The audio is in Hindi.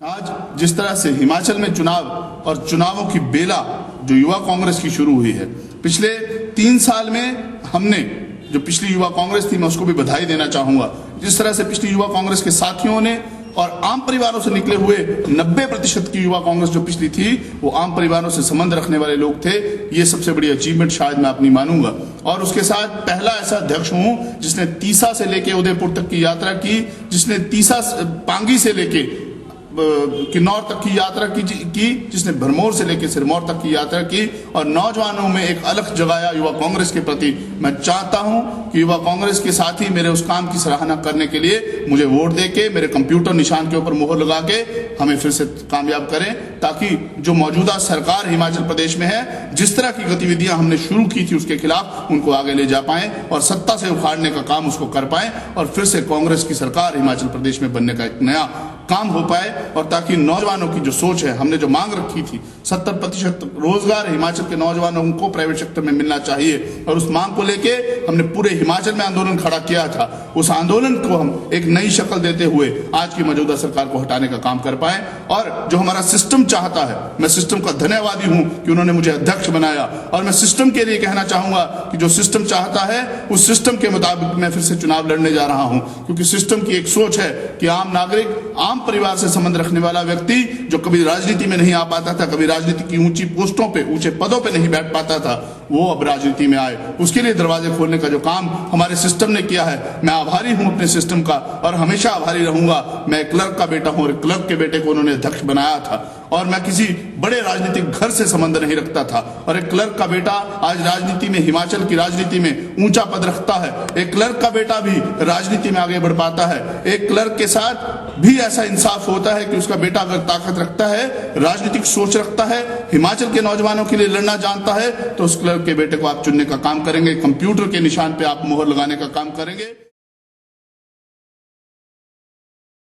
आज जिस तरह से हिमाचल में चुनाव और चुनावों की बेला जो युवा कांग्रेस की शुरू हुई है, पिछले 3 साल में हमने जो पिछली युवा कांग्रेस थी, मैं उसको भी बधाई देना चाहूंगा। जिस तरह से पिछली युवा कांग्रेस के साथियों ने और आम परिवारों से निकले हुए 90% की युवा कांग्रेस जो पिछली थी, वो आम परिवारों से संबंध रखने वाले लोग थे। ये सबसे बड़ी अचीवमेंट शायद मैं अपनी मानूंगा। और उसके साथ पहला ऐसा अध्यक्ष हूं जिसने तीसा से लेके उदयपुर तक की यात्रा की, जिसने तीसा पांगी से लेके किन्नौर तक की यात्रा की, जिसने भरमौर से लेकर सिरमौर तक की यात्रा की और नौजवानों में एक अलग जगाया युवा कांग्रेस के प्रति। मैं चाहता हूं कि युवा कांग्रेस के साथी मेरे उस काम की सराहना करने के लिए मुझे वोट देके, मेरे कंप्यूटर निशान के ऊपर मोहर लगा के हमें फिर से कामयाब करें, ताकि जो मौजूदा सरकार हिमाचल प्रदेश में है, जिस तरह की गतिविधियां हमने शुरू की थी उसके खिलाफ उनको आगे ले जा पाए और सत्ता से उखाड़ने का काम उसको कर पाए और फिर से कांग्रेस की सरकार हिमाचल प्रदेश में बनने का एक नया काम हो पाए। और ताकि नौजवानों की जो सोच है, हमने जो मांग रखी थी 70% रोजगार हिमाचल के नौजवानों को प्राइवेट सेक्टर में मिलना चाहिए, और उस मांग को लेके हमने पूरे हिमाचल में आंदोलन खड़ा किया था। उस आंदोलन को हम एक नई शक्ल देते हुए आज की मौजूदा सरकार को हटाने का काम कर पाए। और जो हमारा सिस्टम चाहता है, मैं सिस्टम का धन्यवादी हूं कि उन्होंने मुझे अध्यक्ष बनाया। और मैं सिस्टम के लिए कहना चाहूंगा कि जो सिस्टम चाहता है उस सिस्टम के मुताबिक मैं फिर से चुनाव लड़ने जा रहा हूं, क्योंकि सिस्टम की एक सोच है कि आम नागरिक, आम परिवार से संबंध रखने वाला व्यक्ति जो कभी राजनीति में नहीं आ पाता था, कभी राजनीति की ऊंची पोस्टों पे, ऊंचे पदों पे नहीं बैठ पाता था, वो अब राजनीति में आए। उसके लिए दरवाजे खोलने का जो काम हमारे सिस्टम ने किया है, मैं आभारी हूं अपने सिस्टम का और हमेशा आभारी रहूंगा। मैं क्लर्क का बेटा हूं और क्लर्क के बेटे को उन्होंने अध्यक्ष बनाया था और मैं किसी बड़े राजनीतिक घर से संबंध नहीं रखता था। और एक क्लर्क का बेटा आज राजनीति में, हिमाचल की राजनीति में ऊंचा पद रखता है। एक क्लर्क का बेटा भी राजनीति में आगे बढ़ पाता है। एक क्लर्क के साथ भी ऐसा इंसाफ होता है कि उसका बेटा अगर ताकत रखता है, राजनीतिक सोच रखता है, हिमाचल के नौजवानों के लिए लड़ना जानता है, तो उस क्लर्क के बेटे को आप चुनने का काम करेंगे, कंप्यूटर के निशान पे आप मोहर लगाने का काम करेंगे।